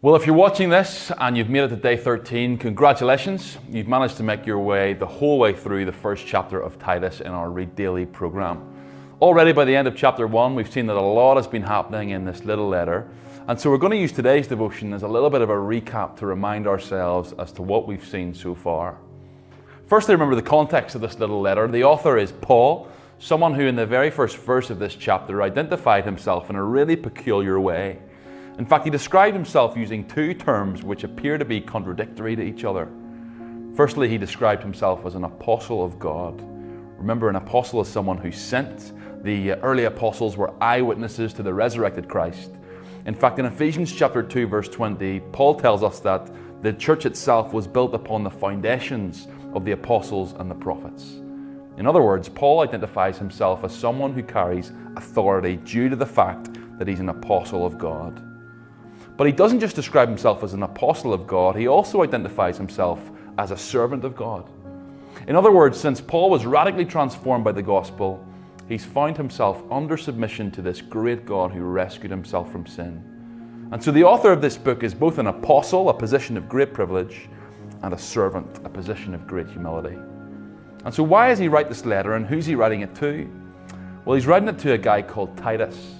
Well, if you're watching this and you've made it to day 13, congratulations. You've managed to make your way the whole way through the first chapter of Titus in our Read Daily program. Already by the end of chapter 1, we've seen that a lot has been happening in this little letter. And so we're going to use today's devotion as a little bit of a recap to remind ourselves as to what we've seen so far. Firstly, remember the context of this little letter. The author is Paul, someone who in the very first verse of this chapter identified himself in a really peculiar way. In fact, he described himself using two terms which appear to be contradictory to each other. Firstly, he described himself as an apostle of God. Remember, an apostle is someone who sent. The early apostles were eyewitnesses to the resurrected Christ. In fact, in Ephesians chapter 2, verse 20, Paul tells us that the church itself was built upon the foundations of the apostles and the prophets. In other words, Paul identifies himself as someone who carries authority due to the fact that he's an apostle of God. But he doesn't just describe himself as an apostle of God, he also identifies himself as a servant of God. In other words, since Paul was radically transformed by the gospel, he's found himself under submission to this great God who rescued himself from sin. And so the author of this book is both an apostle, a position of great privilege, and a servant, a position of great humility. And so why does he write this letter, and who's he writing it to? Well, he's writing it to a guy called Titus.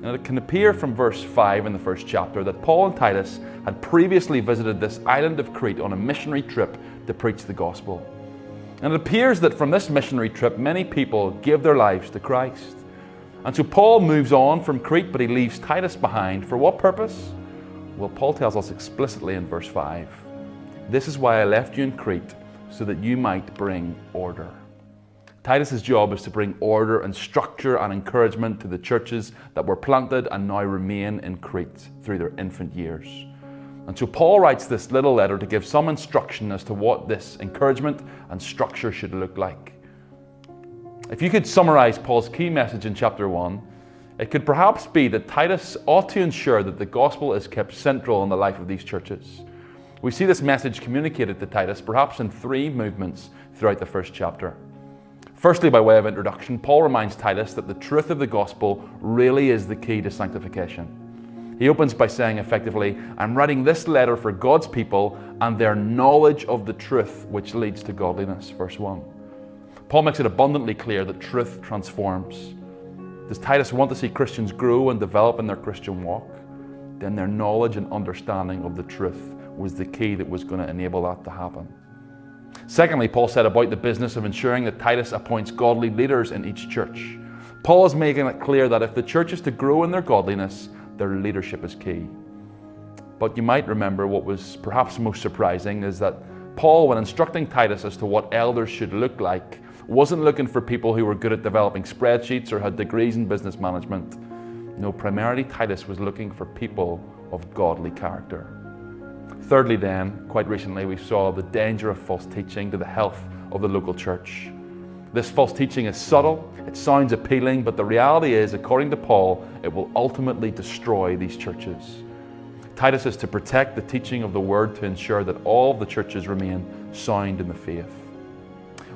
And it can appear from verse 5 in the first chapter that Paul and Titus had previously visited this island of Crete on a missionary trip to preach the gospel. And it appears that from this missionary trip, many people gave their lives to Christ. And so Paul moves on from Crete, but he leaves Titus behind. For what purpose? Well, Paul tells us explicitly in verse 5, "This is why I left you in Crete, so that you might bring order." Titus's job is to bring order and structure and encouragement to the churches that were planted and now remain in Crete through their infant years. And so Paul writes this little letter to give some instruction as to what this encouragement and structure should look like. If you could summarize Paul's key message in chapter 1, it could perhaps be that Titus ought to ensure that the gospel is kept central in the life of these churches. We see this message communicated to Titus perhaps in three movements throughout the first chapter. Firstly, by way of introduction, Paul reminds Titus that the truth of the gospel really is the key to sanctification. He opens by saying effectively, "I'm writing this letter for God's people and their knowledge of the truth which leads to godliness," verse 1. Paul makes it abundantly clear that truth transforms. Does Titus want to see Christians grow and develop in their Christian walk? Then their knowledge and understanding of the truth was the key that was going to enable that to happen. Secondly, Paul said about the business of ensuring that Titus appoints godly leaders in each church. Paul is making it clear that if the church is to grow in their godliness, their leadership is key. But you might remember what was perhaps most surprising is that Paul, when instructing Titus as to what elders should look like, wasn't looking for people who were good at developing spreadsheets or had degrees in business management. No, primarily Titus was looking for people of godly character. Thirdly then, quite recently we saw the danger of false teaching to the health of the local church. This false teaching is subtle, it sounds appealing, but the reality is, according to Paul, it will ultimately destroy these churches. Titus is to protect the teaching of the word to ensure that all of the churches remain sound in the faith.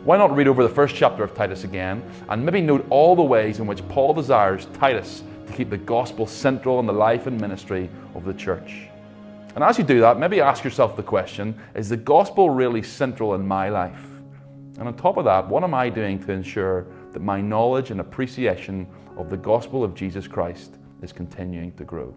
Why not read over the first chapter of Titus again and maybe note all the ways in which Paul desires Titus to keep the gospel central in the life and ministry of the church. And as you do that, maybe ask yourself the question, is the gospel really central in my life? And on top of that, what am I doing to ensure that my knowledge and appreciation of the gospel of Jesus Christ is continuing to grow?